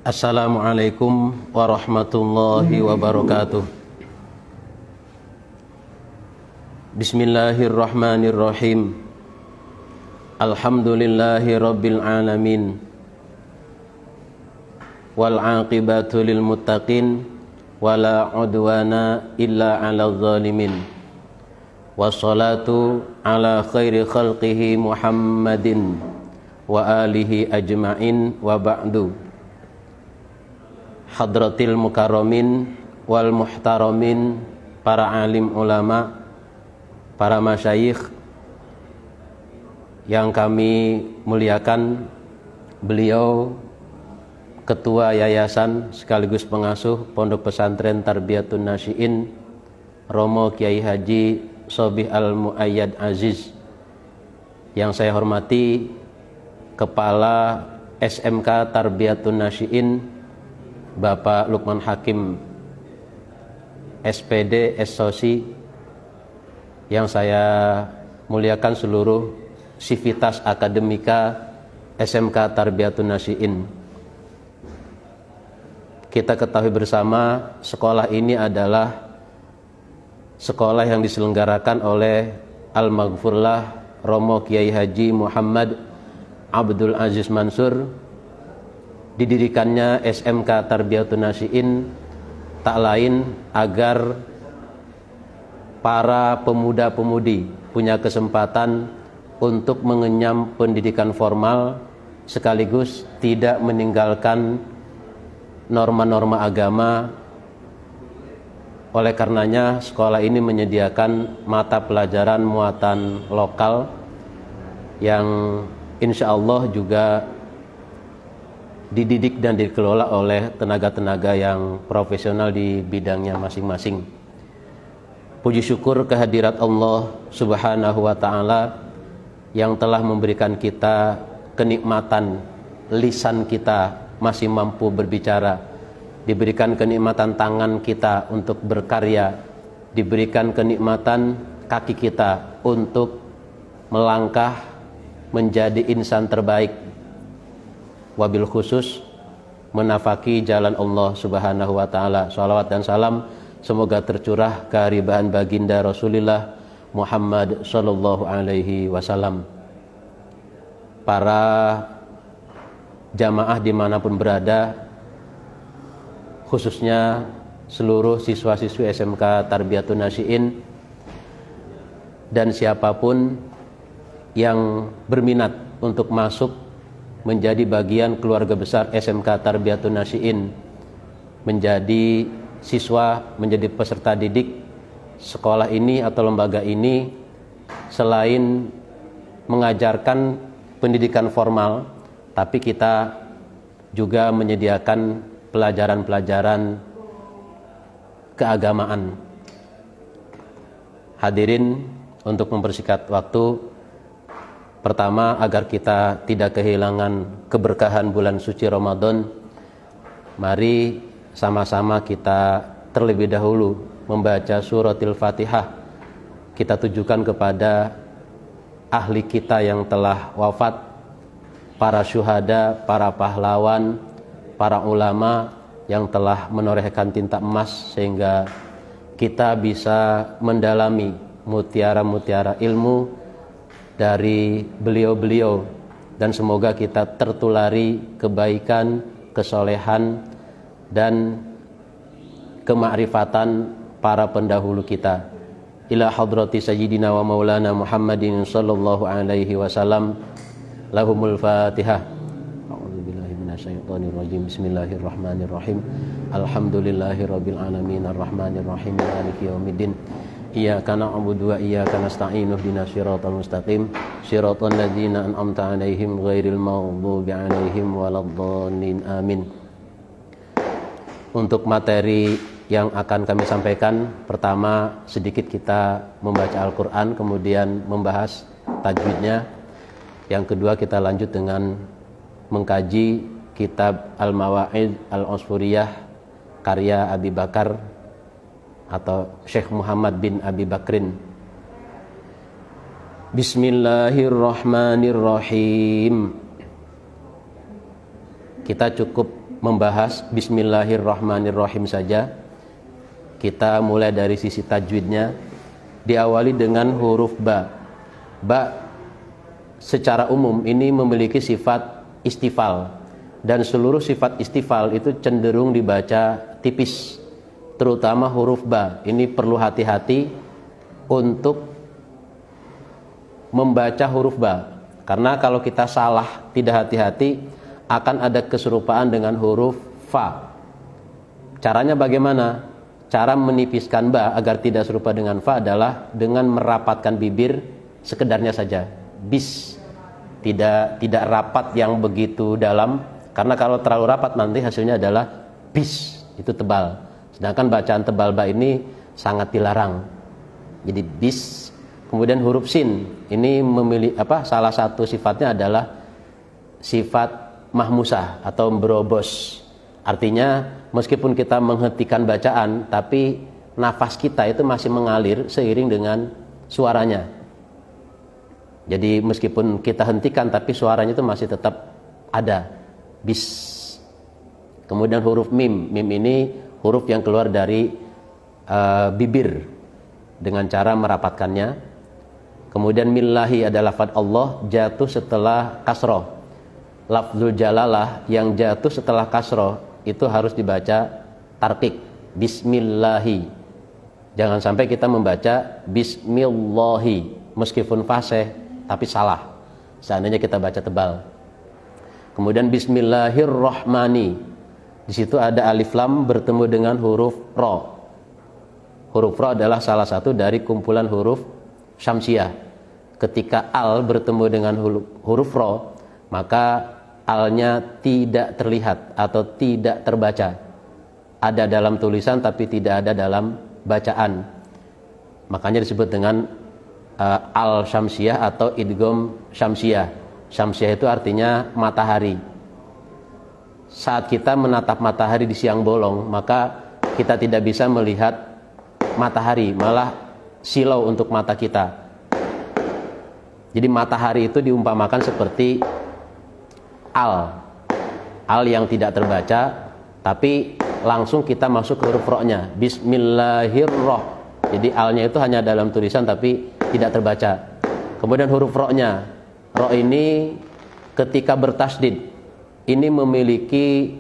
Assalamualaikum warahmatullahi wabarakatuh. Bismillahirrahmanirrahim. Alhamdulillahi rabbil alamin. Wal aqibatu lil muttaqin wala udwana illa 'alal zalimin. Wassalatu ala khairi khalqihi Muhammadin wa alihi ajma'in wa ba'du. Hadratil mukarramin wal muhtaramin, para alim ulama, para masyayikh yang kami muliakan, beliau ketua yayasan sekaligus pengasuh Pondok Pesantren Tarbiyatun Nasyiin Romo Kiai Haji Sobih Al-Muayyad Aziz, yang saya hormati Kepala SMK Tarbiyatun Nasyiin Bapak Lukman Hakim SPD SOSI, yang saya muliakan seluruh sivitas akademika SMK Tarbiyatun Nasyiin. Kita ketahui bersama, sekolah ini adalah sekolah yang diselenggarakan oleh Al-Maghfurlah Romo Kiai Haji Muhammad Abdul Aziz Mansur. Didirikannya SMK Tarbiyatun Nasyiin tak lain agar para pemuda-pemudi punya kesempatan untuk mengenyam pendidikan formal sekaligus tidak meninggalkan norma-norma agama. Oleh karenanya sekolah ini menyediakan mata pelajaran muatan lokal yang insya Allah juga dididik dan dikelola oleh tenaga-tenaga yang profesional di bidangnya masing-masing. Puji syukur kehadirat Allah Subhanahu wa ta'ala yang telah memberikan kita kenikmatan lisan kita masih mampu berbicara, diberikan kenikmatan tangan kita untuk berkarya, diberikan kenikmatan kaki kita untuk melangkah menjadi insan terbaik, wabil khusus menafaki jalan Allah Subhanahu wa ta'ala. Shalawat dan salam semoga tercurah keharibahan baginda Rasulullah Muhammad sallallahu alaihi wasallam. Para jamaah dimanapun berada, khususnya seluruh siswa-siswi SMK Tarbiyatun Nasyiin dan siapapun yang berminat untuk masuk menjadi bagian keluarga besar SMK Tarbiyatun Nasyiin, menjadi siswa, menjadi peserta didik sekolah ini atau lembaga ini, selain mengajarkan pendidikan formal, tapi kita juga menyediakan pelajaran-pelajaran keagamaan. Hadirin, untuk mempersingkat waktu, pertama, agar kita tidak kehilangan keberkahan bulan suci Ramadan, mari sama-sama kita terlebih dahulu membaca suratul Fatihah. Kita tujukan kepada ahli kita yang telah wafat, para syuhada, para pahlawan, para ulama yang telah menorehkan tinta emas sehingga kita bisa mendalami mutiara-mutiara ilmu dari beliau-beliau, dan semoga kita tertulari kebaikan, kesolehan dan kemakrifatan para pendahulu kita. Ila hadrati sayyidina wa maulana Muhammadin sallallahu alaihi wasallam. Lahumul Fatihah. A'udzubillahi minasyaitonir rajim. Bismillahirrahmanirrahim. Alhamdulillahirabbil alamin arrahmanir rahim maliki yaumiddin. Iyyaka na'budu wa iyyaka nasta'in ihdinas siratal mustaqim siratal ladzina an'amta 'alaihim ghairil maghdubi 'alaihim waladdallin. Amin. Untuk materi yang akan kami sampaikan, pertama sedikit kita membaca Al-Qur'an, kemudian membahas tajwidnya. Yang kedua kita lanjut dengan mengkaji kitab Al-Mawa'id Al-Usfuriyah karya Abi Bakar atau Syekh Muhammad bin Abi Bakrin. Bismillahirrahmanirrahim. kita cukup membahas Bismillahirrahmanirrahim saja. Kita mulai dari sisi tajwidnya, diawali dengan huruf ba. Ba secara umum ini memiliki sifat istifal, dan seluruh sifat istifal itu cenderung dibaca tipis, terutama huruf ba. Ini perlu hati-hati untuk membaca huruf ba, karena kalau kita salah, tidak hati-hati, akan ada keserupaan dengan huruf fa. Caranya bagaimana? Cara menipiskan ba agar tidak serupa dengan fa adalah dengan merapatkan bibir sekedarnya saja, bis, tidak rapat yang begitu dalam, karena kalau terlalu rapat nanti hasilnya adalah bis, itu tebal. Sedangkan bacaan tebal ba ini sangat dilarang. Jadi bis. Kemudian huruf sin ini salah satu sifatnya adalah sifat mahmusah atau berobos. Artinya meskipun kita menghentikan bacaan, tapi nafas kita itu masih mengalir seiring dengan suaranya. Jadi meskipun kita hentikan, tapi suaranya itu masih tetap ada. Bis. Kemudian huruf mim. Mim ini huruf yang keluar dari bibir dengan cara merapatkannya. Kemudian millahi adalah lafaz Allah jatuh setelah kasroh. Lafzul jalalah yang jatuh setelah kasroh itu harus dibaca tarqiq, bismillahi. Jangan sampai kita membaca bismillahi meskipun fasih tapi salah, seandainya kita baca tebal. Kemudian bismillahirrahmani, di situ ada alif lam bertemu dengan huruf ro. Huruf ro adalah salah satu dari kumpulan huruf syamsiah. Ketika al bertemu dengan huruf ro, maka alnya tidak terlihat atau tidak terbaca. Ada dalam tulisan tapi tidak ada dalam bacaan. Makanya disebut dengan al syamsiah atau idgham syamsiah. Syamsiah itu artinya matahari. Saat kita menatap matahari di siang bolong, maka kita tidak bisa melihat matahari, malah silau untuk mata kita. Jadi matahari itu diumpamakan seperti al yang tidak terbaca, tapi langsung kita masuk ke huruf ro-nya, bismillahirrahmanirrahim. Jadi alnya itu hanya dalam tulisan tapi tidak terbaca. Kemudian huruf ro-nya, ro ini ketika bertasdid ini memiliki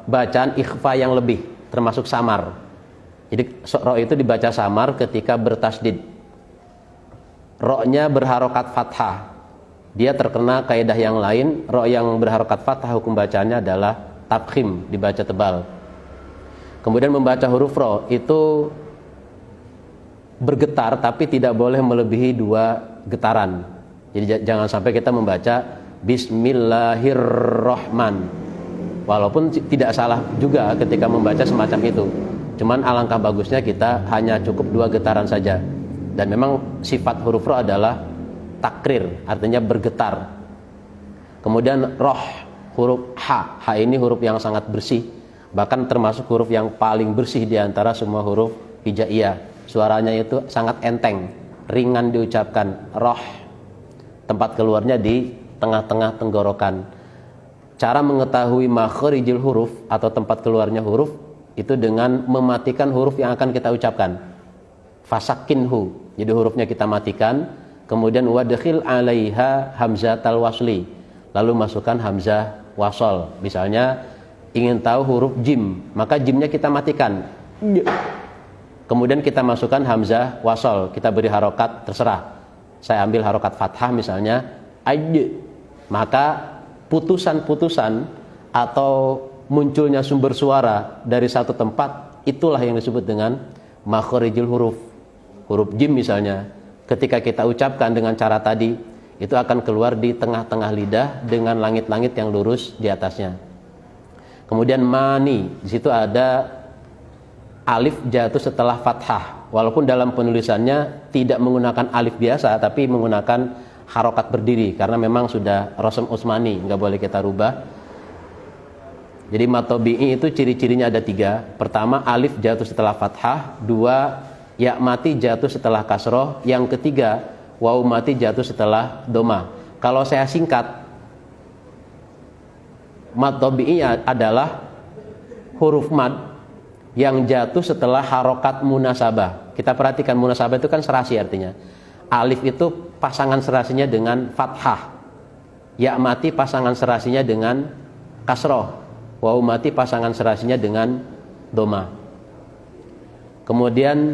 bacaan ikhfa yang lebih, termasuk samar. Jadi ro itu dibaca samar ketika bertasdid. Ro-nya berharokat fathah. Dia terkena kaidah yang lain. Ro yang berharokat fathah hukum bacaannya adalah tafkhim, dibaca tebal. Kemudian membaca huruf ro itu bergetar tapi tidak boleh melebihi 2 getaran. Jadi jangan sampai kita membaca bismillahirrahman, walaupun tidak salah juga ketika membaca semacam itu. Cuman alangkah bagusnya kita hanya cukup 2 getaran saja. Dan memang sifat huruf ro adalah takrir, artinya bergetar. Kemudian roh, huruf ha. Ha ini huruf yang sangat bersih, bahkan termasuk huruf yang paling bersih di antara semua huruf hijaiyah. Suaranya itu sangat enteng, ringan diucapkan. Roh, tempat keluarnya di tengah-tengah tenggorokan. Cara mengetahui makharijul huruf atau tempat keluarnya huruf itu dengan mematikan huruf yang akan kita ucapkan. Fasakinhu, jadi hurufnya kita matikan. Kemudian wadkhil 'alaiha hamzatal wasli, lalu masukkan hamzah wasol. Misalnya ingin tahu huruf jim, maka jimnya kita matikan. Kemudian kita masukkan hamzah wasol, kita beri harokat, terserah. Saya ambil harokat fathah misalnya aj. Maka putusan-putusan atau munculnya sumber suara dari satu tempat, itulah yang disebut dengan makharijul huruf. Huruf jim misalnya, ketika kita ucapkan dengan cara tadi, itu akan keluar di tengah-tengah lidah dengan langit-langit yang lurus di atasnya. Kemudian mani, di situ ada alif jatuh setelah fathah, walaupun dalam penulisannya tidak menggunakan alif biasa, tapi menggunakan harokat berdiri, karena memang sudah Rasul Utsmani, nggak boleh kita rubah. Jadi matobi'i itu ciri-cirinya ada 3. Pertama, alif jatuh setelah fathah. 2, ya mati jatuh setelah kasroh. Yang ketiga, waw mati jatuh setelah domah. Kalau saya singkat, Mad tabi'i adalah huruf mad yang jatuh setelah harokat munasabah. Kita perhatikan munasabah itu kan serasi artinya. Alif itu pasangan serasinya dengan fathah. Ya mati pasangan serasinya dengan kasroh. Waw mati pasangan serasinya dengan doma. Kemudian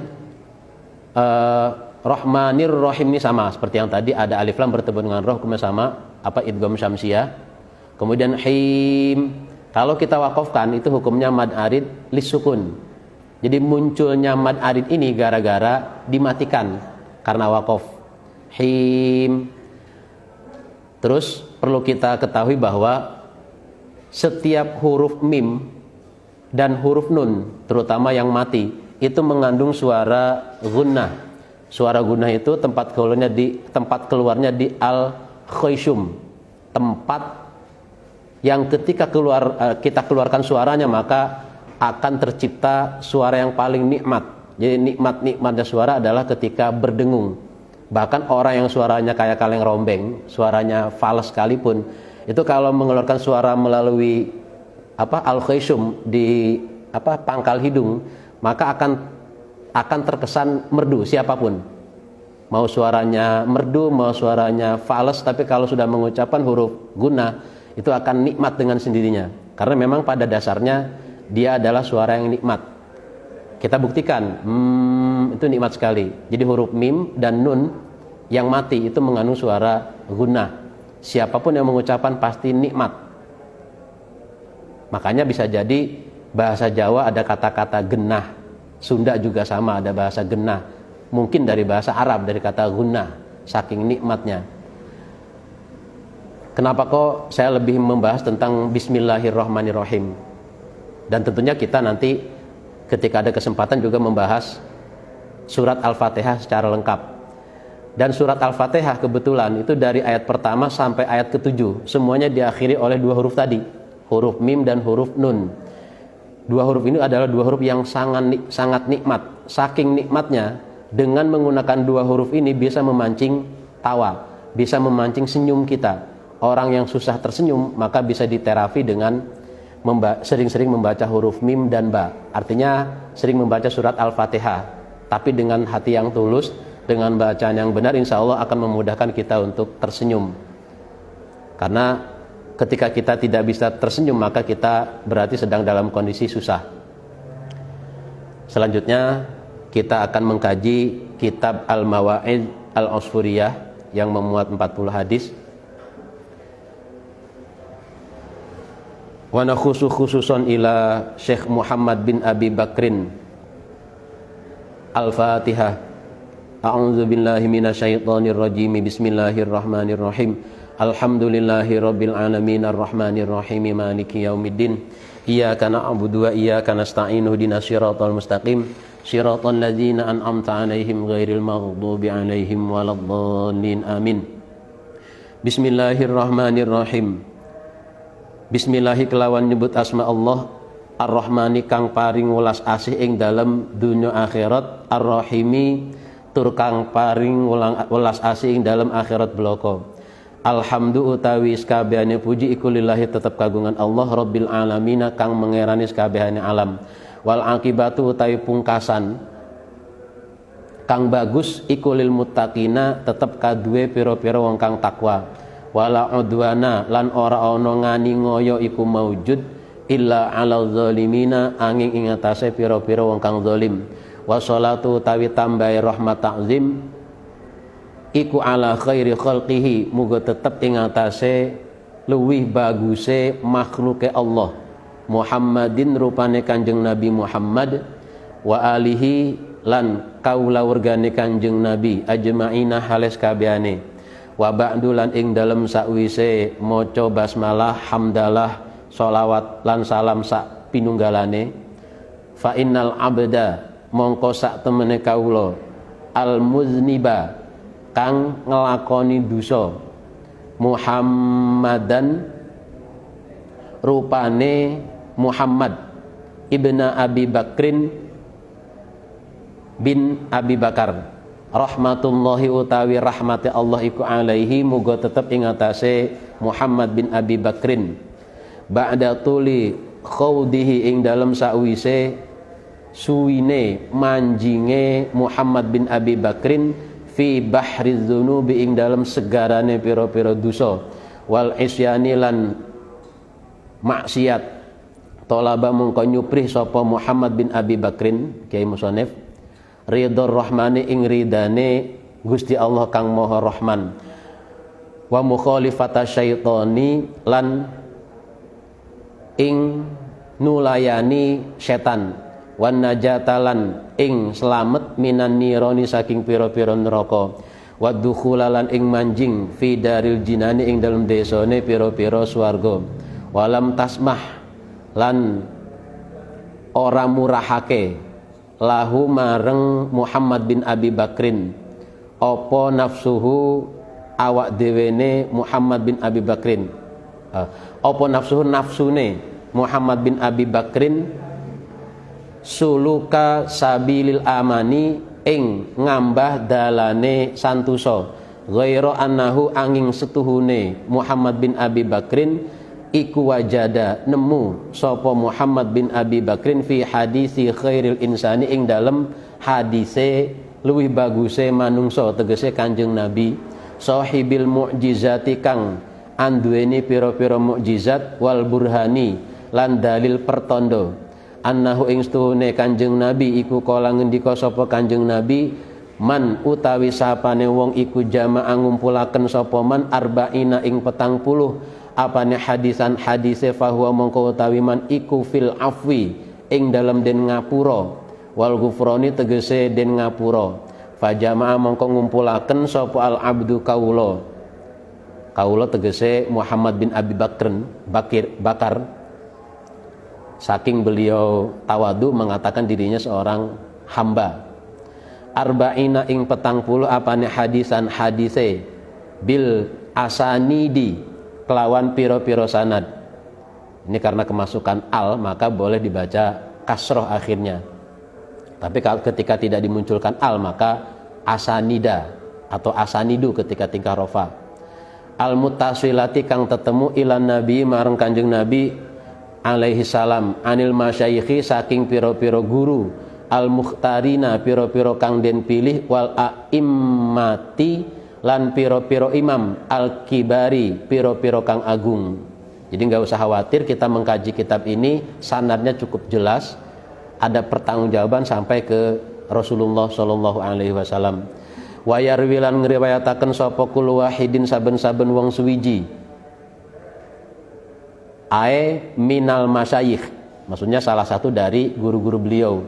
Rahmanir Rahim ini sama seperti yang tadi, ada alif lam bertemu dengan roh, kemudian sama idgham syamsiyah. Kemudian him, kalau kita wakafkan itu hukumnya mad arid lisukun. Jadi munculnya mad arid ini gara-gara dimatikan karena wakaf. Him. Terus perlu kita ketahui bahwa setiap huruf mim dan huruf nun, terutama yang mati, itu mengandung suara gunnah. Suara gunnah itu tempat keluarnya di al-khayshum, tempat yang ketika kita keluarkan suaranya maka akan tercipta suara yang paling nikmat. Jadi nikmatnya suara adalah ketika berdengung. Bahkan orang yang suaranya kayak kaleng rombeng, suaranya fals sekalipun, itu kalau mengeluarkan suara melalui al-khayshum di pangkal hidung, maka akan terkesan merdu siapapun. Mau suaranya merdu, mau suaranya fals, tapi kalau sudah mengucapkan huruf gunnah itu akan nikmat dengan sendirinya. Karena memang pada dasarnya dia adalah suara yang nikmat. Kita buktikan, itu nikmat sekali. Jadi huruf mim dan nun yang mati itu mengandung suara gunnah. Siapapun yang mengucapkan pasti nikmat. Makanya bisa jadi bahasa Jawa ada kata-kata genah, Sunda juga sama ada bahasa genah, mungkin dari bahasa Arab dari kata gunnah, saking nikmatnya. Kenapa kok saya lebih membahas tentang Bismillahirrahmanirrahim? Dan tentunya kita nanti ketika ada kesempatan juga membahas surat Al-Fatihah secara lengkap. Dan surat Al-Fatihah kebetulan itu dari ayat pertama sampai ayat ke-7 semuanya diakhiri oleh dua huruf tadi, huruf mim dan huruf nun. Dua huruf ini adalah dua huruf yang sangat nikmat. Saking nikmatnya, dengan menggunakan dua huruf ini bisa memancing tawa, bisa memancing senyum kita. Orang yang susah tersenyum maka bisa diterapi dengan sering-sering membaca huruf mim dan ba. Artinya sering membaca surat Al-Fatihah, tapi dengan hati yang tulus, dengan bacaan yang benar, insya Allah akan memudahkan kita untuk tersenyum. Karena ketika kita tidak bisa tersenyum maka kita berarti sedang dalam kondisi susah. Selanjutnya kita akan mengkaji kitab Al-Mawa'id Al-Usfuriyah yang memuat 40 hadis. Wa nakhusu khususon ila Syekh Muhammad bin Abi Bakrin. Al-Fatihah. A'udzu billahi minasyaitonir rajim. Bismillahirrahmanirrahim. Alhamdulillahi rabbil alamin arrahmanir rahim maliki yaumiddin. Iyyaka na'budu wa iyyaka nasta'in ihdinas siratal mustaqim siratal ladzina an'amta 'alaihim ghairil maghdubi 'alaihim waladdallin. Amin. Bismillahirrahmanirrahim. Bismillahi kelawan nyebut asma Allah Ar-Rahmani kang paring welas asih ing dalem dunya akhirat, Ar-Rahimi tur kang paring welas asih ing dalem akhirat bloko. Alhamdu utawi sakabehane puji iku lillahi tetep kagungan Allah Rabbil alamin kang mengerani sakabehane alam. Wal akibatu utawi pungkasan kang bagus iku lil muttaqina tetep kaduwe pira-pira wong kang takwa. Wala udwana lan ora ana ngani ngoyo iku maujud illa alal zalimina angin ing atase pira-pira wong kang zalim. Wassalatu utawi tambahe rahmat takzim iku ala khairi khalqihi muga tetep ing atase luwih baguse makhluke Allah Muhammadin rupane Kanjeng Nabi Muhammad wa alihi lan kaula wargane Kanjeng Nabi ajmaina hales kabehane. Wa ba'du lan ing dalem sakwise maca basmalah hamdalah sholawat lan salam sak pinunggalane fa innal abda mongko sak temene kawula al muzniba kang ngelakoni dosa Muhammadan rupane Muhammad ibna Abi Bakrin bin Abi Bakar rahmatullahi utawi rahmati Allah iku alaihi muga tetep ing atase Muhammad bin Abi Bakrin ba'da tuli khawdihi ing dalam sawise suwine manjinge Muhammad bin Abi Bakrin fi bahri dzunubi ing dalam segarane pira-pira dosa wal isyani lan maksiat talaba mongko nyuprih sapa Muhammad bin Abi Bakrin Kiai Musonef ridho rahmani ing ridane Gusti Allah kang Maha Rahman wa mukhalifata syaitani lan ing nulayani setan wan najatalan ing slamet minan nironi saking pira-pira neraka wa dukhulalan ing manjing fi daril jinani ing dalem desane pira-pira swarga walam tasmah lan ora murahake lahu mareng Muhammad bin Abi Bakrin apa nafsuhu awak dewene Muhammad bin Abi Bakrin apa nafsuhu nafsune Muhammad bin Abi Bakrin suluka sabilil amani ing ngambah dalane santosa ghaira annahu angin setuhune Muhammad bin Abi Bakrin iku wajada nemu sapa Muhammad bin Abi Bakrin fi hadisi khairil insani ing dalem hadise luwih baguse manungsa tegese Kanjeng Nabi sahibil mukjizati kang anduweni pira-pira mukjizat wal burhani lan dalil pertondo annahu ing stuhune Kanjeng Nabi iku kala ngendika sapa Kanjeng Nabi man utawi sapane wong iku jamaah ngumpulaken sapa man arba'ina ing 40 apane hadisan hadise fahuwa mongko utawi man iku fil afwi ing dalam den ngapura wal ghufrani tegese den ngapura fajama'a mongko ngumpulaken sapa al abdu kaula tegese Muhammad bin Abi Bakar saking beliau tawadu mengatakan dirinya seorang hamba arba'ina ing 40 apane hadisan hadise bil asanidi kelawan piro-piro sanad. Ini karena kemasukan al maka boleh dibaca kasroh akhirnya. Tapi kalau ketika tidak dimunculkan al maka asanida atau asanidu ketika tingkah rofa. Al mutasilati kang tetemu ilan nabi marang Kanjeng Nabi alaihi salam anil masyayikhi saking piro-piro guru al mukhtarina piro-piro kang den pilih wal a'immati lan piro-piro imam al kibari piro-piro kang agung. Jadi nggak usah khawatir kita mengkaji kitab ini sanadnya cukup jelas, ada pertanggungjawaban sampai ke Rasulullah Shallallahu Alaihi Wasallam. Wayarwilan ngriwayataken sapa kul wahidin saben-saben wong suwiji ae minal masyayikh, maksudnya salah satu dari guru-guru beliau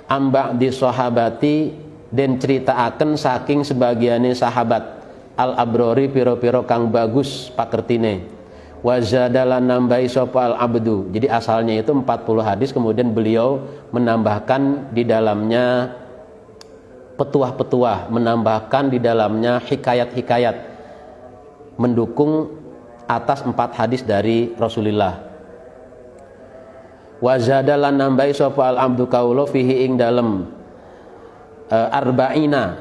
amba di sahabati den critaaken saking sebagiane sahabat al abrori piro-piro kang bagus pakertine wazadalan nambahi sapa al abdu. Jadi asalnya itu 40 hadis, kemudian beliau menambahkan di dalamnya petuah-petuah, menambahkan di dalamnya hikayat-hikayat mendukung atas 4 hadis dari Rasulullah. Wazadalan nambahi sapa al abdu kaula fihi ing dalem arba'ina,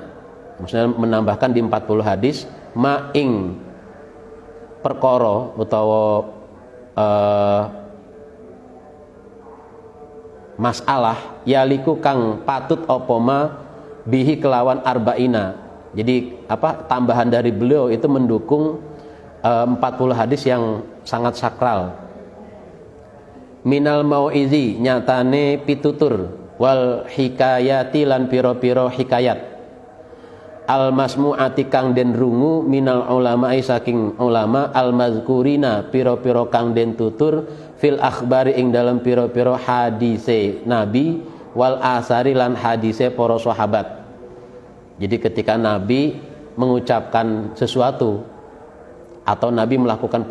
maksudnya menambahkan di 40 hadis ma'ing perkara utawa masalah yaliku kang patut apa ma bihi kelawan arba'ina. Jadi tambahan dari beliau itu mendukung 40 hadis yang sangat sakral. Minal mau'izi nyatane pitutur wal hikayati lan piro-piro hikayat al masmu'ati kang den rungu minal ulama'i saking ulama al mazkurina piro-piro kang den tutur fil akhbari ing dalam piro-piro hadise nabi wal asari lan hadise para sahabat. Jadi ketika nabi mengucapkan sesuatu atau nabi melakukan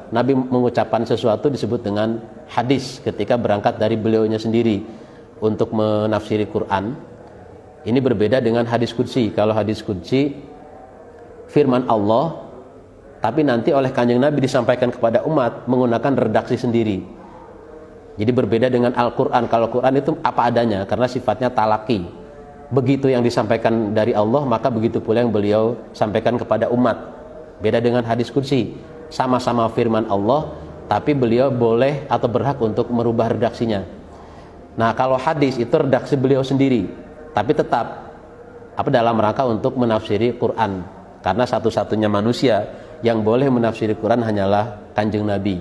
nabi mengucapkan sesuatu disebut dengan hadis ketika berangkat dari beliaunya sendiri untuk menafsiri Quran. Ini berbeda dengan hadis qudsi. Kalau hadis qudsi firman Allah, tapi nanti oleh Kanjeng Nabi disampaikan kepada umat menggunakan redaksi sendiri. Jadi berbeda dengan Al-Quran. Kalau Quran itu apa adanya karena sifatnya talaki. Begitu yang disampaikan dari Allah, maka begitu pula yang beliau sampaikan kepada umat. Beda dengan hadis qudsi, sama-sama firman Allah, tapi beliau boleh atau berhak untuk merubah redaksinya. Nah, kalau hadis itu redaksi beliau sendiri, tapi tetap dalam rangka untuk menafsiri Quran, karena satu-satunya manusia yang boleh menafsiri Quran hanyalah Kanjeng Nabi.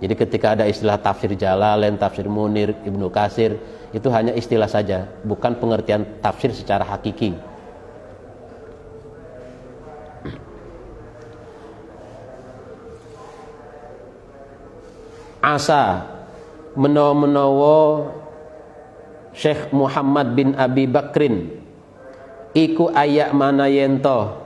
Jadi ketika ada istilah tafsir Jalalain, tafsir Munir, Ibnu Katsir, itu hanya istilah saja, bukan pengertian tafsir secara hakiki. Asa menawa Syekh Muhammad bin Abi Bakrin iku ayak mana yento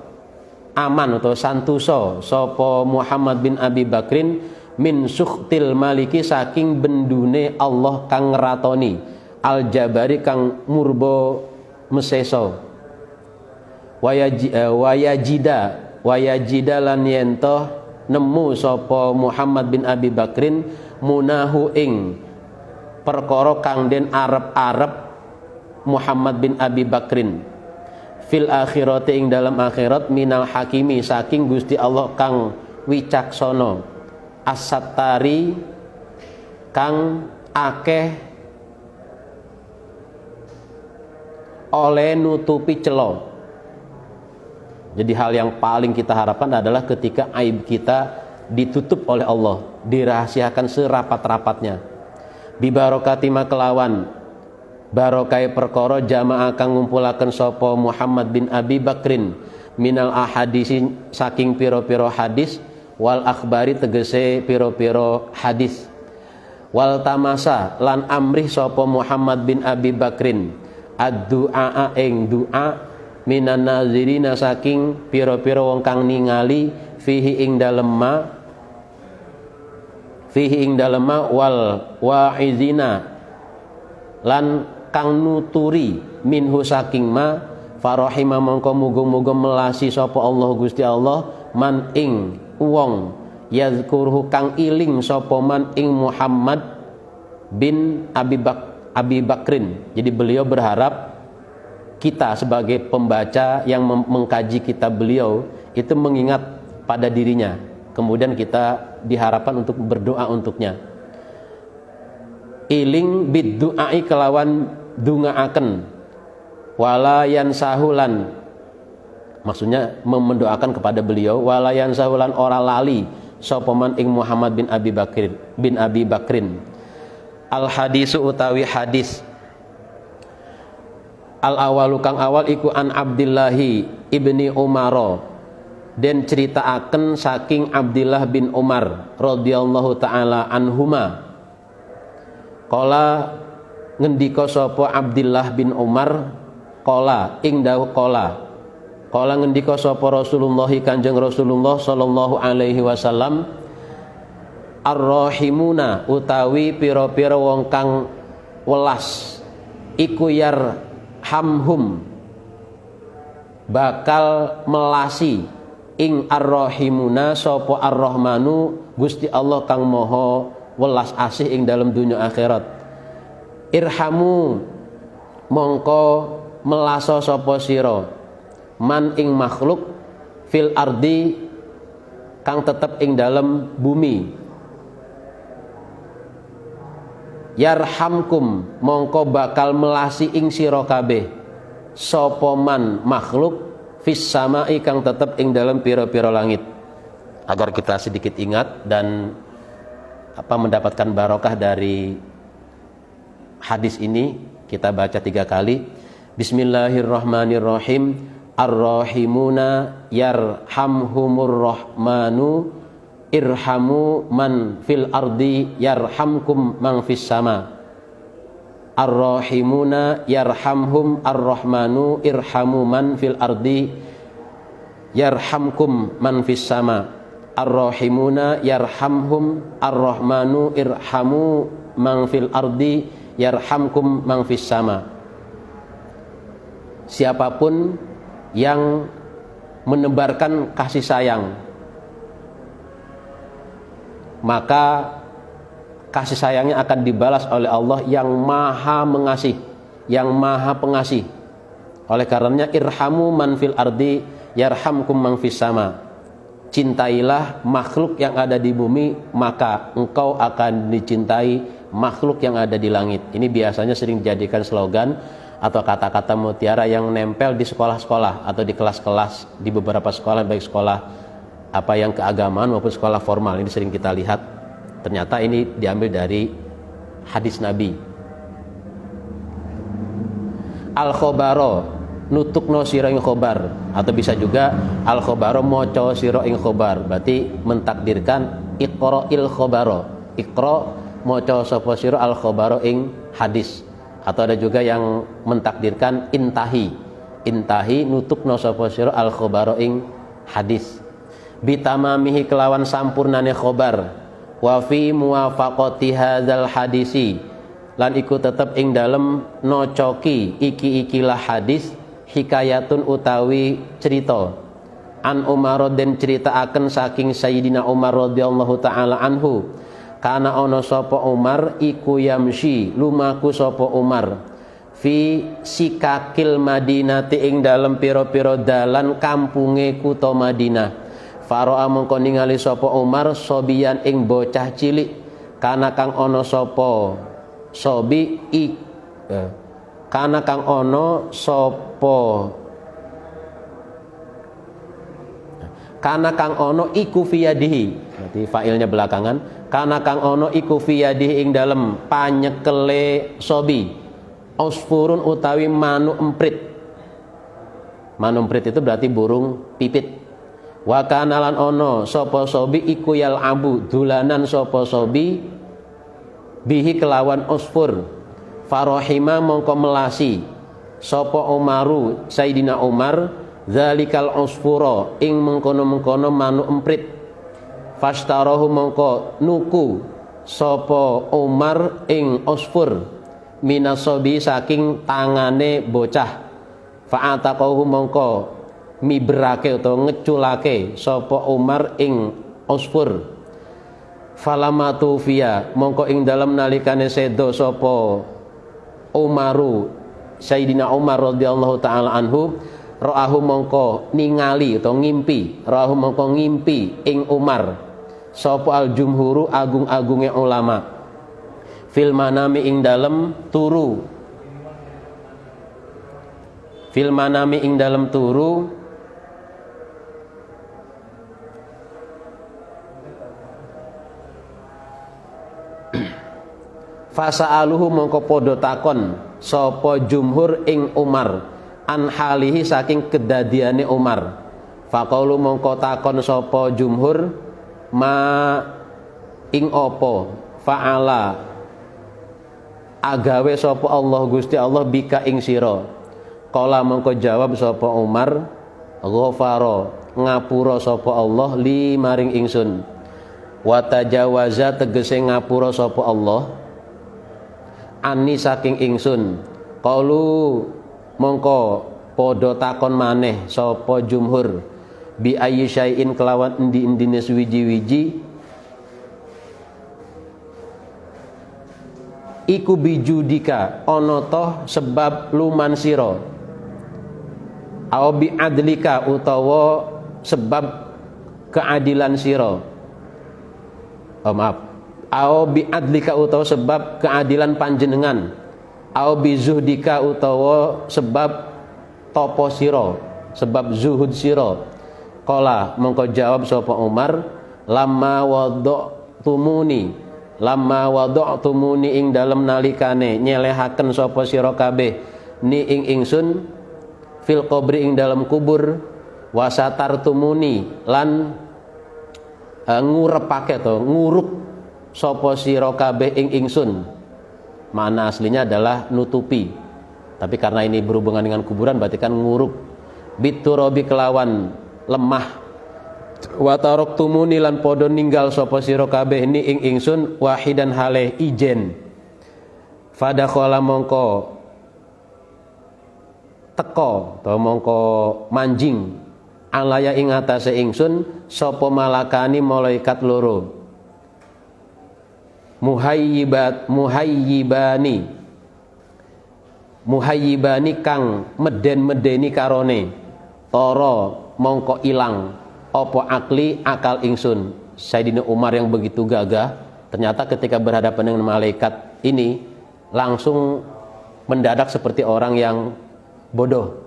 aman atau santuso sapa Muhammad bin Abi Bakrin min sukhtil maliki saking bendune Allah kang ngeratoni al jabari kang murba meseso wayajida lan yento nemu sapa Muhammad bin Abi Bakrin munahu ing perkara kang den arep-arep Muhammad bin Abi Bakrin fil akhirati ing dalam akhirat minal hakimi saking Gusti Allah kang wicaksana as-sattari kang akeh oleh nutupi celo. Jadi hal yang paling kita harapkan adalah ketika aib kita ditutup oleh Allah, dirahasiakan serapat-rapatnya. Bibarokati makelawan barokai perkara jamaah kang ngumpulaken sapa Muhammad bin Abi Bakrin minal ahadisi saking piro-piro hadis wal akhbari tegese piro-piro hadis wal tamasa lan amrih sapa Muhammad bin Abi Bakrin ad-du'a ing du'a minan nazirina saking piro-piro wong kang ningali fihi ing dalem wal wa'izina lan kang nuturi minhu saking ma farahima mongko muga-muga melasi sapa Allah Gusti Allah man ing wong yazkurhu kang iling sapa man ing Muhammad bin Abi Bakrin. Jadi beliau berharap kita sebagai pembaca yang mengkaji kitab beliau itu mengingat pada dirinya, kemudian kita diharapkan untuk berdoa untuknya. Iling bid du'ai kelawan dungaaken walayan sahulan, maksudnya mendoakan kepada beliau walayan sahulan ora lali sapa man ing Muhammad bin Abi Bakrin al hadisu utawi hadis al awalu kang awal iku an Abdillahi ibni Umar den ceritaaken saking Abdillah bin Umar radhiyallahu taala anhuma. Qala ngendika sapa Abdillah bin Umar qala ing dawuh qala ngendika sapa Rasulullah Kanjeng Rasulullah sallallahu alaihi wasallam ar-rahimuna utawi pira-pira wong kang welas iku yarhamhum bakal melasi ing ar-rahimuna sapa ar-rahmanu Gusti Allah kang maha welas asih ing dalam dunia akhirat. Irhamu mongko melaso sapa sira man ing makhluk fil ardi kang tetep ing dalam bumi. Yarhamkum mongko bakal melasi ing sira kabeh sapa man makhluk fis samai kang tetep ing dalam pira-pira langit. Agar kita sedikit ingat dan mendapatkan barokah dari hadis ini, kita baca 3 kali. Bismillahirrahmanirrahim. Ar-rahimuna yarhamhumur rahmanu irhamu man fil ardi yarhamkum man fis sama. Ar-rahimuna yarhamhum ar-rahmanu irhamu man fil ardi yarhamkum man fis sama. Ar-rahimuna yarhamhum ar-rahmanu irhamu man fil ardi yarhamkum man fis sama. Siapapun yang menebarkan kasih sayang, maka kasih sayangnya akan dibalas oleh Allah yang maha mengasih, yang maha pengasih. Oleh karenanya irhamu man fil ardi yarhamkum man fis sama. cintailah makhluk yang ada di bumi, maka engkau akan dicintai makhluk yang ada di langit. Ini biasanya sering dijadikan slogan atau kata-kata mutiara yang nempel di sekolah-sekolah atau di kelas-kelas di beberapa sekolah, baik sekolah apa yang keagamaan maupun sekolah formal. Ini sering kita lihat. Ternyata ini diambil dari hadis Nabi. Al-khobaro, nutukno sira ing khobar, atau bisa juga al khobaro moco sira ing khobar, berarti mentakdirkan iqra'il khobaro, iqra moco sapa sira al khobaro ing hadis. Atau ada juga yang mentakdirkan intahi, intahi nutukno sapa sira al khobaro ing hadis. Bitamamihi kelawan sampurnane khobar, wa fi muwafaqati hadzal hadisi, lan iku tetep ing dalem nocoki iki-ikilah hadis, hikayatun utawi cerita an Umar den ceritaaken saking Sayyidina Umar radhiyallahu taala anhu, kana ana sapa Umar iku yamsi lumaku sapa Umar fi sikakil Madinati ing dalem pira-pira dalan kampunge kutha Madinah. Faro'a mongko ningali sapa Umar sobian ing bocah cilik, kana kang ana sapa sobi kana kang ana sapa kana kang ana iku fiyadihi, berarti fa'ilnya belakangan, kana kang ana iku fiyadihi ing dalem panyekele sobi usfurun utawi manu emprit. Manu emprit itu berarti burung pipit. Wa kana lan ana sapa sobi iku yal abu dulanan sapa sobi bihi kelawan usfur. Farohima mongko melasi sapa Umaru Sayyidina Umar zalikal usfura ing mengkono-mengkono manu emprit. Fastarahu mongko nuku sapa Umar ing usfur minasobi saking tangane bocah. Fa'ataqahu mongko mibrake atau ngeculake sapa Umar ing usfur. Falamatu fiya mongko ing dalam nalikane sedo sapa Umaru Sayyidina Umar radhiyallahu taala anhu, ra'ahu mongko ningali atau ngimpi, ra'ahu mongko ngimpi ing Umar sapa al jumhuru agung-agunge ulama, fil manami ing dalem turu, fil manami ing dalem turu, fasa'aluhu mongko podo takon sapa jumhur ing Umar an halihi saking kedadiane Umar. Faqaulu mongko takon sapa jumhur ma ing opo fa'ala agawe sapa Allah Gusti Allah bika ing sira. Qala mongko jawab sapa Umar, ghafara ngapura sapa Allah li maring ingsun, wa tajawaza tegese ngapura sapa Allah ani saking ingsun. Qalu mongko padha takon maneh sapa jumhur bi ayyi syai'in kelawan endi-endine suwiji-wiji iku bijudika ana toh sebab luman sira, au bi adlika utawa sebab keadilan sira, maaf, au bi adlika utawa sebab keadilan panjenengan, au bi zuhdika utawa sebab topo sira, sebab zuhud sira. Qala mongko jawab sapa Umar, lamma wada'tumuni, lamma wada'tumuni ing dalem nalikane nyelehaken sapa sira kabeh ni ing ingsun fil qabri ing dalem kubur, wasatartumuni lan ngurepake to nguruk sapa sira kabeh ing ingsun. Makna aslinya adalah nutupi, tapi karena ini berhubungan dengan kuburan berarti kan nguruk. Biturabi kelawan lemah, wa taraktumuni lan podo ninggal sapa sira kabeh ni ing ingsun wahidan haleh ijen. Fadakhala mongko teko to mongko manjing alaya ing atase ingsun sapa malakani malaikat loro, muhayyibani kang meden-medeni karone, tara mongko ilang opo akli akal ingsun. Sayyidina Umar yang begitu gagah, ternyata ketika berhadapan dengan malaikat ini langsung mendadak seperti orang yang bodoh,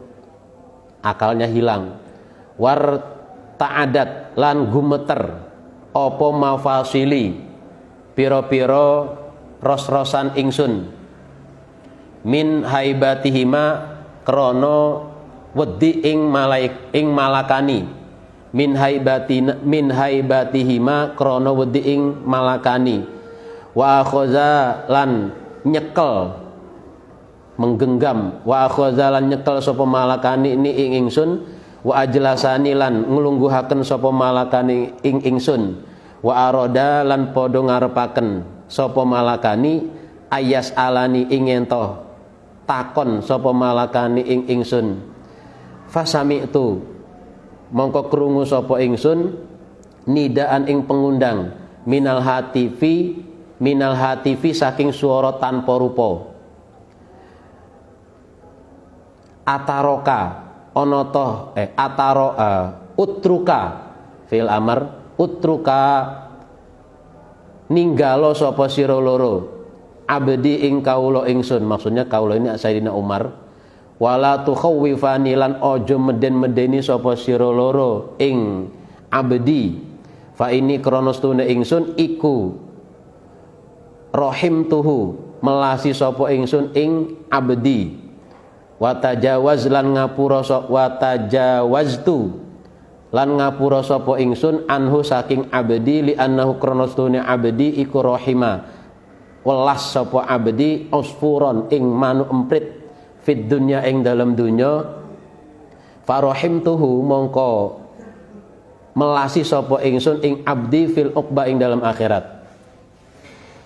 akalnya hilang. War ta'adat lan gumeter opo mafasili piro-piro ros-rosan ingsun min haibatihima krono wedi ing malakani min haibatihima krono wedi ing malakani wa akhoza lan nyekel menggenggam wa akhoza lan nyekel sapa malakani ini ing ingsun wa ajlasani lan nglungguhaken sapa malakani ing ingsun wa aroda lan padha ngarepaken sapa malakani ayas alani ing ento takon sapa malakani ing ingsun fasami itu mongko krungu sapa ingsun nidaan ing pengundang minal hatifi saking swara tanpa rupa ataroka ana toh utruka fil amr utruka ninggalo sapa sira loro abdi ing kawula ingsun, maksudnya kawula ini Sayyidina Umar, wala tukhawifani lan ojo meden-medeni sapa sira loro ing abdi fa ini kronos tune ingsun iku rahim tuhu melasi sapa ingsun ing abdi watajawaz lan ngapura watajawaztu lan ngapura sapa ingsun anhu saking abdi li annahu kronos tune abdi iku rahima welas sapa abdi usfuron ing manu emprit fid dunya ing dalam dunya farahimtuhu mongko melasi sapa ingsun ing abdi fil uqba ing dalam akhirat.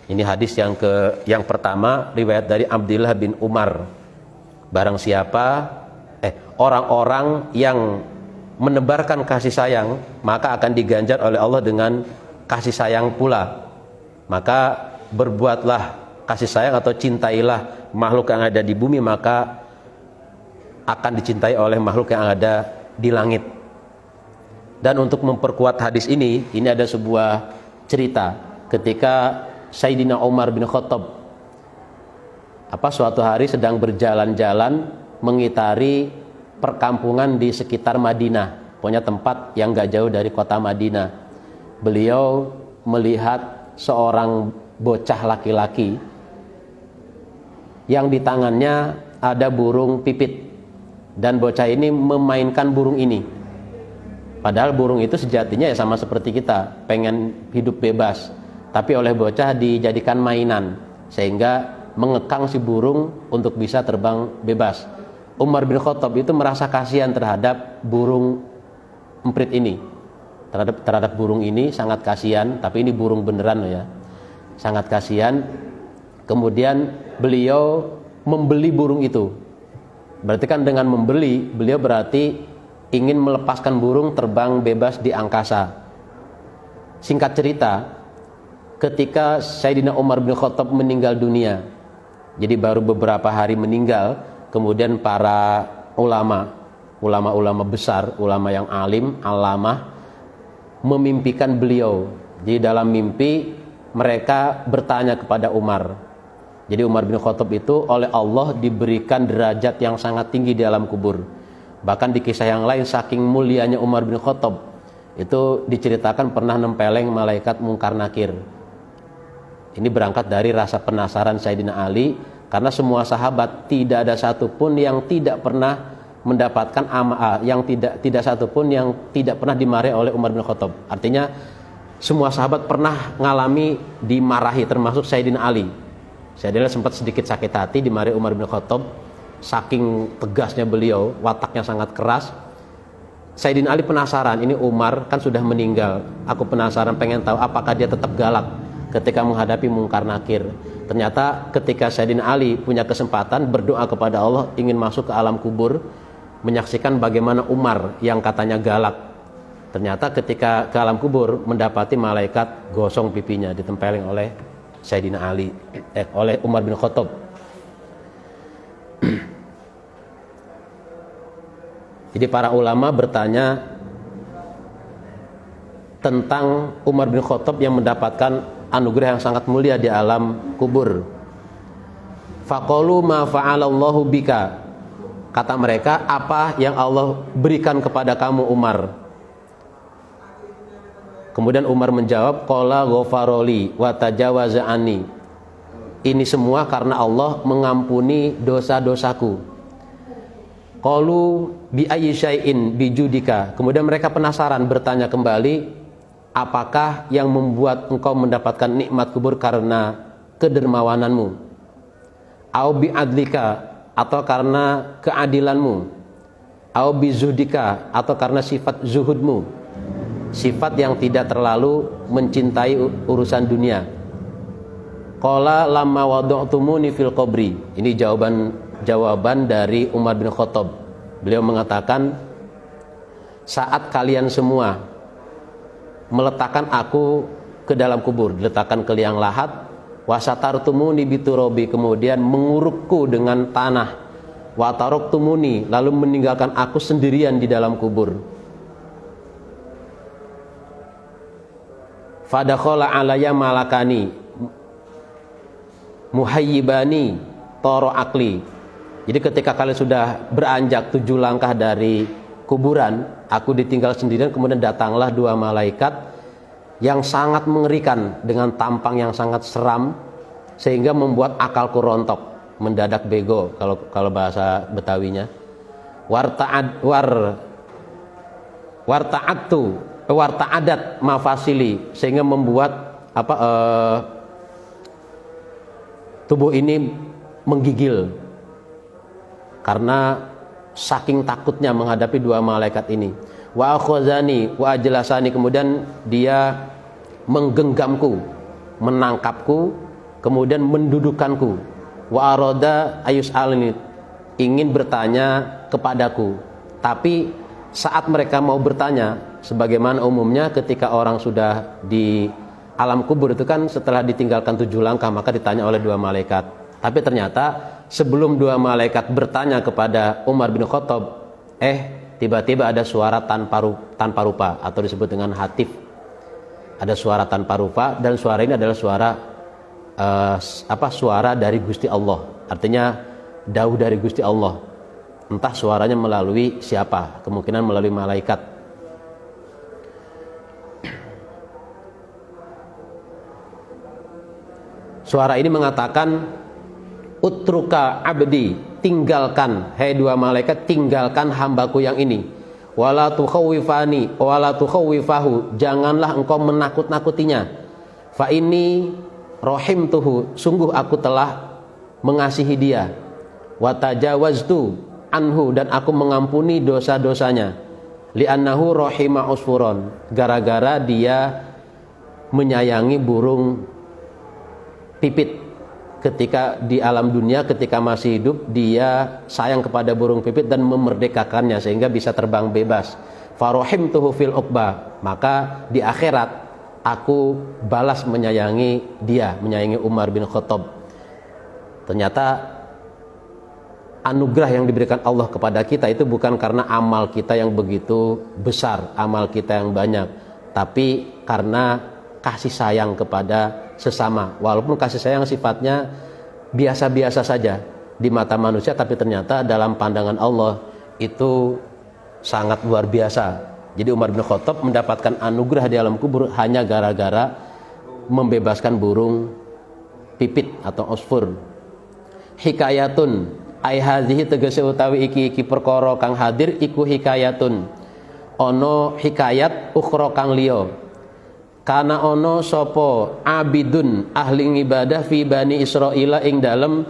Ini hadis yang pertama riwayat dari Abdullah bin Umar. Barang siapa orang-orang yang menebarkan kasih sayang maka akan diganjar oleh Allah dengan kasih sayang pula. Maka berbuatlah kasih sayang atau cintailah makhluk yang ada di bumi maka akan dicintai oleh makhluk yang ada di langit. Dan untuk memperkuat hadis ini ada sebuah cerita ketika Sayyidina Umar bin Khattab suatu hari sedang berjalan-jalan mengitari perkampungan di sekitar Madinah, punya tempat yang gak jauh dari kota Madinah. Beliau melihat seorang bocah laki-laki yang di tangannya ada burung pipit dan bocah ini memainkan burung ini. Padahal burung itu sejatinya ya sama seperti kita, pengen hidup bebas, tapi oleh bocah dijadikan mainan sehingga mengekang si burung untuk bisa terbang bebas. Umar bin Khattab itu merasa kasihan terhadap burung emprit ini, terhadap burung ini sangat kasihan, tapi ini burung beneran loh ya. Sangat kasihan. Kemudian beliau membeli burung itu. Berarti kan dengan membeli, beliau berarti ingin melepaskan burung terbang bebas di angkasa. Singkat cerita, ketika Sayyidina Umar bin Khattab meninggal dunia, jadi baru beberapa hari meninggal, kemudian para ulama besar, ulama yang alim, alamah, memimpikan beliau. Jadi dalam mimpi mereka bertanya kepada Umar. Jadi Umar bin Khattab itu oleh Allah diberikan derajat yang sangat tinggi di alam kubur. Bahkan di kisah yang lain saking mulianya Umar bin Khattab itu diceritakan pernah nempeleng malaikat Munkar Nakir. Ini berangkat dari rasa penasaran Sayyidina Ali, karena semua sahabat tidak ada satupun yang tidak pernah mendapatkan yang tidak satupun yang tidak pernah dimarahi oleh Umar bin Khattab. Artinya semua sahabat pernah ngalami dimarahi, termasuk Sayyidina Ali. Sayyidina Ali sempat sedikit sakit hati dimarahi Umar bin Khattab, saking tegasnya beliau, wataknya sangat keras. Sayyidina Ali penasaran, ini Umar kan sudah meninggal, aku penasaran pengen tahu apakah dia tetap galak ketika menghadapi Munkar Nakir. Ternyata ketika Sayyidina Ali punya kesempatan berdoa kepada Allah ingin masuk ke alam kubur, menyaksikan bagaimana Umar yang katanya galak, ternyata ketika ke alam kubur mendapati malaikat gosong pipinya ditempeleng oleh Sayyidina Ali, oleh Umar bin Khattab. Jadi para ulama bertanya, tentang Umar bin Khattab yang mendapatkan anugerah yang sangat mulia di alam kubur. Faqalu ma fa'alallahu bika. Kata mereka, apa yang Allah berikan kepada kamu Umar? Kemudian Umar menjawab, qala ghafaroli wa tajawaza anni. Ini semua karena Allah mengampuni dosa-dosaku. Qalu bi ayyi syai'in bijudika. Kemudian mereka penasaran bertanya kembali, apakah yang membuat engkau mendapatkan nikmat kubur karena kedermawananmu? Au bi adlika, atau karena keadilanmu? Au bi zuhdika, atau karena sifat zuhudmu, sifat yang tidak terlalu mencintai urusan dunia. Qala lamma wada'tumuni fil qabri. Ini jawaban dari Umar bin Khattab. Beliau mengatakan, saat kalian semua meletakkan aku ke dalam kubur, diletakkan ke liang lahat, wasatartumuni biturobi, kemudian mengurukku dengan tanah, wataroktumuni, lalu meninggalkan aku sendirian di dalam kubur. Fadakhala alaya malakani muhayyibani toro akli. Jadi ketika kalian sudah beranjak 7 langkah dari kuburan, aku ditinggal sendirian, kemudian datanglah 2 malaikat yang sangat mengerikan dengan tampang yang sangat seram, sehingga membuat akalku rontok, mendadak bego kalau bahasa Betawinya. Warta'adat mafasili, sehingga membuat tubuh ini menggigil karena saking takutnya menghadapi 2 malaikat ini. Wa akhazani wa ajlasani, kemudian dia menggenggamku, menangkapku, kemudian mendudukkanku. Wa arada ayus'alni, ingin bertanya kepadaku. Tapi saat mereka mau bertanya, sebagaimana umumnya ketika orang sudah di alam kubur itu kan setelah ditinggalkan 7 langkah maka ditanya oleh 2 malaikat. Tapi ternyata sebelum 2 malaikat bertanya kepada Umar bin Khattab, tiba-tiba ada suara tanpa rupa atau disebut dengan hatif. Ada suara tanpa rupa, dan suara ini adalah suara dari Gusti Allah. Artinya dauh dari Gusti Allah. Entah suaranya melalui siapa, kemungkinan melalui malaikat. Suara ini mengatakan, utruka abdi, tinggalkan, hai 2 malaikat, tinggalkan hambaku yang ini. Wala tukhawifani wala tukhawifahu, janganlah engkau menakut-nakutinya. Fa ini rahimtuhu, sungguh aku telah mengasihi dia. Wa tajawaztu anhu, dan aku mengampuni dosa-dosanya. Li'annahu rahima usfuron, gara-gara dia menyayangi burung pipit. Ketika di alam dunia, ketika masih hidup, dia sayang kepada burung pipit dan memerdekakannya sehingga bisa terbang bebas. Farahimtuhu fil uqba, maka di akhirat aku balas menyayangi dia, menyayangi Umar bin Khattab. Ternyata anugerah yang diberikan Allah kepada kita itu bukan karena amal kita yang begitu besar, amal kita yang banyak, tapi karena kasih sayang kepada sesama. Walaupun kasih sayang sifatnya biasa-biasa saja di mata manusia, tapi ternyata dalam pandangan Allah itu sangat luar biasa. Jadi Umar bin Khattab mendapatkan anugerah di alam kubur hanya gara-gara membebaskan burung pipit atau osfur. Hikayatun ai hadhihi, tegese utawi iki perkara kang hadir iku hikayatun, ono hikayat ukhra kang liya. Kana ono sopo abidun ahli ibadah fi Bani Israil, ing dalem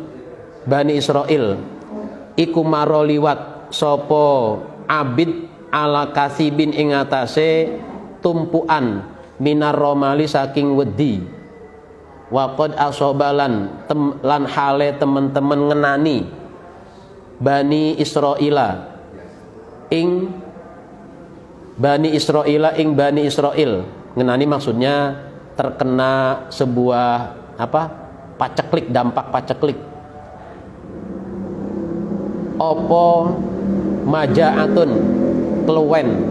Bani Israil iku maro liwat sopo abid ala kasibin ing atase tumpuan minar romali saking wedi. Waqad asobalan lan hale temen-temen ngenani Bani Israila ing Bani Israil. Ngenani maksudnya terkena sebuah paceklik, dampak paceklik. Opo majaatun keluwen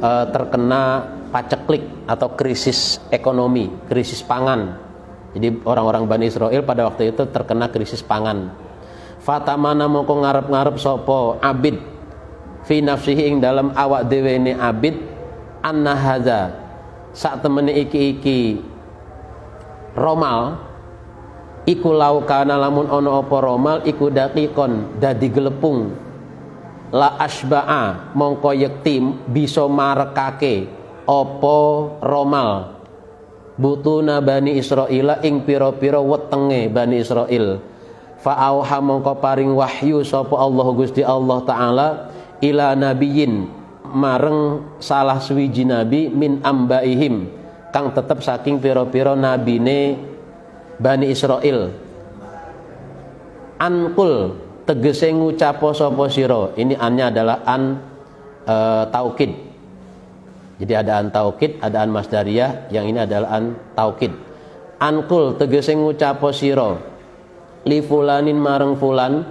terkena paceklik atau krisis ekonomi, krisis pangan. Jadi orang-orang Bani Israel pada waktu itu terkena krisis pangan. Fatamana mongko ngarep-ngarep sapa abid fi nafsihi ing dalam awak dhewe ne abid anna hadza sak temene iki romal iku laukana lamun ono apa romal iku daqiqon dadi gelepung la asba'a mongko yekti bisa marekake apa romal butuna Bani Israil ing pira-pira wetenge Bani Israil fa auha mongko paring wahyu sapa Allah Gusti Allah taala ila nabiyyin mareng salah suwiji nabi min ambaihim kang tetep saking pira-pira nabine Bani Israil ankul tegese ngucapo sapa sira. Ini annya adalah an taukid. Jadi ada an taukid, ada an masdariyah, yang ini adalah an taukid. Ankul tegese ngucapo sira li fulanin marang fulan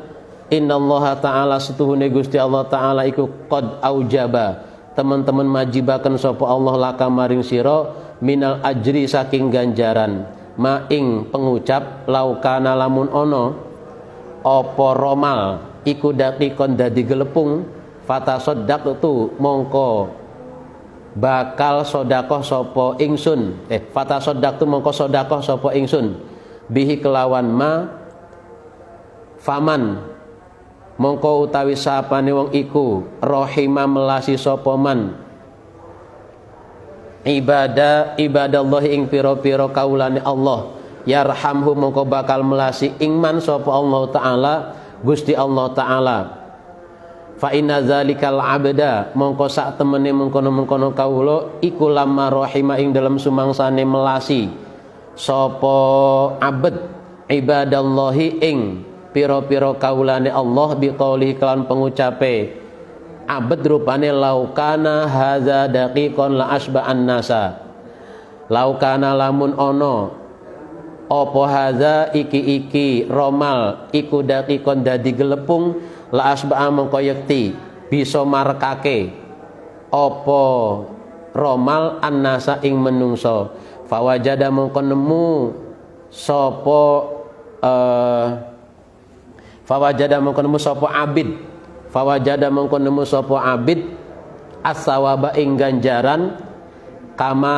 innallaha ta'ala setuhune Gusti Allah taala iku qad aujaba teman-teman majibaken sapa Allah laka maring sira minal ajri saking ganjaran maing pengucap laukana lamun ono apa romal iku daqiqon dadi gelepung fatasaddaq tu mongko bakal sedekah sapa ingsun fatasaddaq tu mongko sedekah sapa ingsun bihi kelawan ma faman mongko utawi sapane wong iku rahima melasi sapa man ibadallah ing pira-pira kaulane Allah yarhamhu mongko bakal melasi ingman sapa Allah taala Gusti Allah taala fa inna zalikal abda mongko sak temene mengkono-mengkono kawula iku lamma rahima ing dalam sumangsane melasi sapa abd ibadallahi ing pira-pira kaulane Allah biqauli kelan pengucape abad rupane laukana hadza daqiqon la asba'an nasa laukana lamun ono apa hadza iki romal iku daqiqon dadi gelepung la asba'a mengko yekti bisa marekake apa romal annasa ing menungso fawajada mengko nemu sapa fawajada mongko nemu sapa abid fawajada mongko nemu sapa abid as-sawaba ing ganjaran kama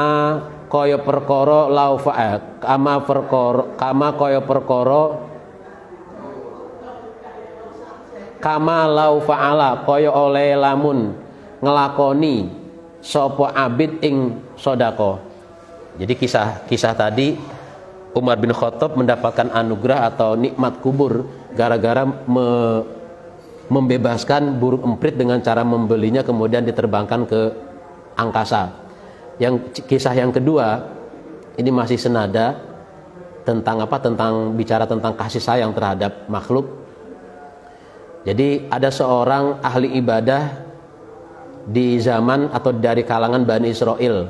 kaya perkara laufa kama kaya perkara kama laufa'ala kaya oleh lamun ngelakoni sapa abid ing sedekah. Jadi kisah tadi Umar bin Khattab mendapatkan anugerah atau nikmat kubur gara-gara membebaskan burung emprit dengan cara membelinya kemudian diterbangkan ke angkasa. Kisah yang kedua ini masih senada tentang bicara tentang kasih sayang terhadap makhluk. Jadi ada seorang ahli ibadah di zaman atau dari kalangan Bani Israel.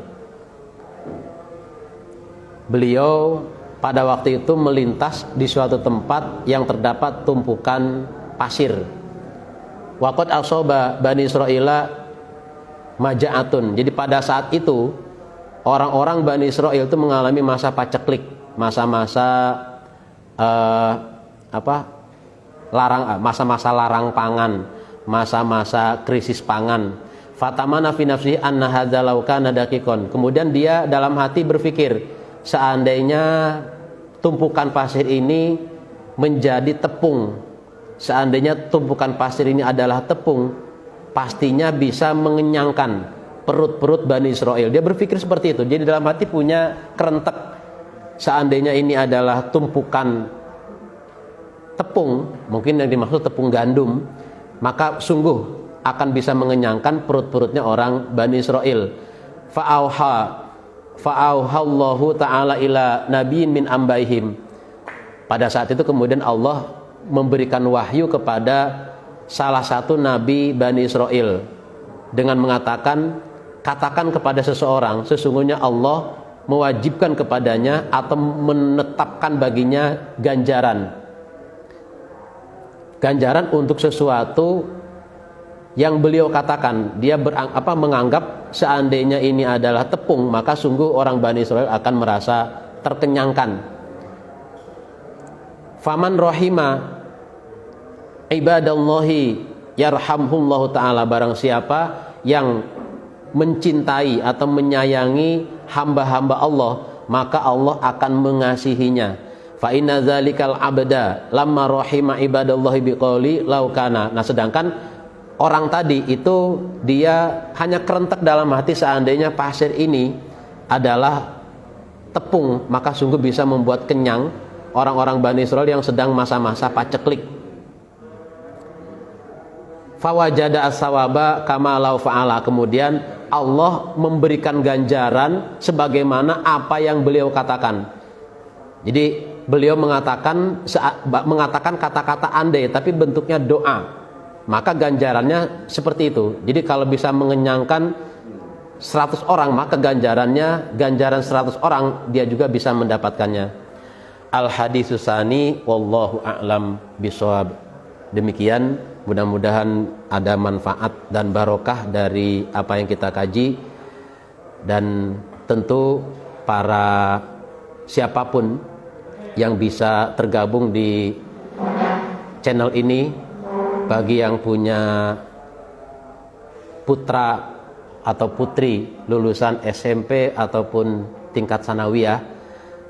Beliau pada waktu itu melintas di suatu tempat yang terdapat tumpukan pasir. Waqad asaba Bani Israila maja'atun. Jadi pada saat itu orang-orang Bani Israel itu mengalami masa paceklik, masa-masa masa-masa larang pangan, masa-masa krisis pangan. Fatamana fi nafsihi anna hadza law kana daqiqon. Kemudian dia dalam hati berpikir, seandainya tumpukan pasir ini menjadi tepung, seandainya tumpukan pasir ini adalah tepung, pastinya bisa mengenyangkan perut-perut Bani Israel. Dia berpikir seperti itu. Jadi dalam hati punya kerentek, seandainya ini adalah tumpukan tepung, mungkin yang dimaksud tepung gandum, maka sungguh akan bisa mengenyangkan perut-perutnya orang Bani Israel. Fa'auhallahu ta'ala ila nabiyyin min ambaihim. Pada saat itu kemudian Allah memberikan wahyu kepada salah satu nabi Bani Israel dengan mengatakan, katakan kepada seseorang, sesungguhnya Allah mewajibkan kepadanya atau menetapkan baginya ganjaran untuk sesuatu yang beliau katakan, dia menganggap seandainya ini adalah tepung, maka sungguh orang Bani Israil akan merasa terkenyangkan. Faman rahima ibadallahi yarhamhullahu ta'ala, barang siapa yang mencintai atau menyayangi hamba-hamba Allah, maka Allah akan mengasihinya. Fa inna dzalikal abda lamma rahima ibadallahi biqauli laukana. Nah, sedangkan orang tadi itu dia hanya kerentek dalam hati, seandainya pasir ini adalah tepung, maka sungguh bisa membuat kenyang orang-orang Bani Israil yang sedang masa-masa paceklik. Fawajada as-sawaba kama law fa'ala, kemudian Allah memberikan ganjaran sebagaimana apa yang beliau katakan. Jadi beliau mengatakan kata-kata andai, tapi bentuknya doa, maka ganjarannya seperti itu. Jadi kalau bisa mengenyangkan 100 orang, maka ganjaran 100 orang dia juga bisa mendapatkannya. Al haditsus tsani wallahu a'lam bishawab. Demikian, mudah-mudahan ada manfaat dan barokah dari apa yang kita kaji, dan tentu para siapapun yang bisa tergabung di channel ini, bagi yang punya putra atau putri lulusan SMP ataupun tingkat sanawiyah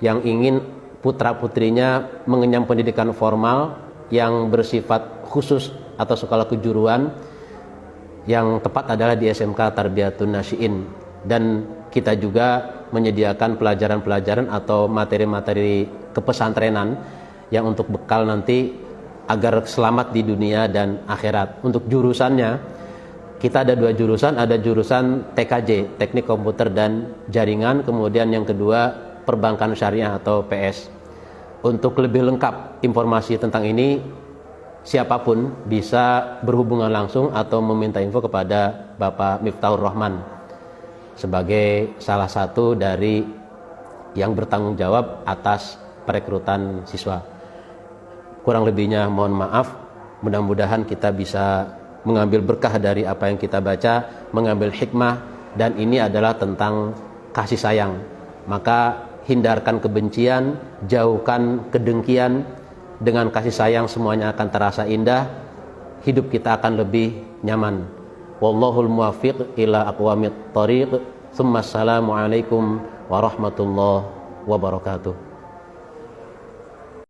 yang ingin putra-putrinya mengenyam pendidikan formal yang bersifat khusus atau sekolah kejuruan, yang tepat adalah di SMK Tarbiyatun Nasyiin. Dan kita juga menyediakan pelajaran-pelajaran atau materi-materi kepesantrenan yang untuk bekal nanti agar selamat di dunia dan akhirat. Untuk jurusannya, kita ada 2 jurusan, ada jurusan TKJ, Teknik Komputer dan Jaringan, kemudian yang kedua Perbankan Syariah atau PS. Untuk lebih lengkap informasi tentang ini, siapapun bisa berhubungan langsung atau meminta info kepada Bapak Miftahur Rahman sebagai salah satu dari yang bertanggung jawab atas perekrutan siswa. Kurang lebihnya mohon maaf. Mudah-mudahan kita bisa mengambil berkah dari apa yang kita baca, mengambil hikmah, dan ini adalah tentang kasih sayang. Maka hindarkan kebencian, jauhkan kedengkian. Dengan kasih sayang semuanya akan terasa indah, hidup kita akan lebih nyaman. Wallahul muwaffiq ila aqwamit thoriq. Assalamualaikum warahmatullahi wabarakatuh.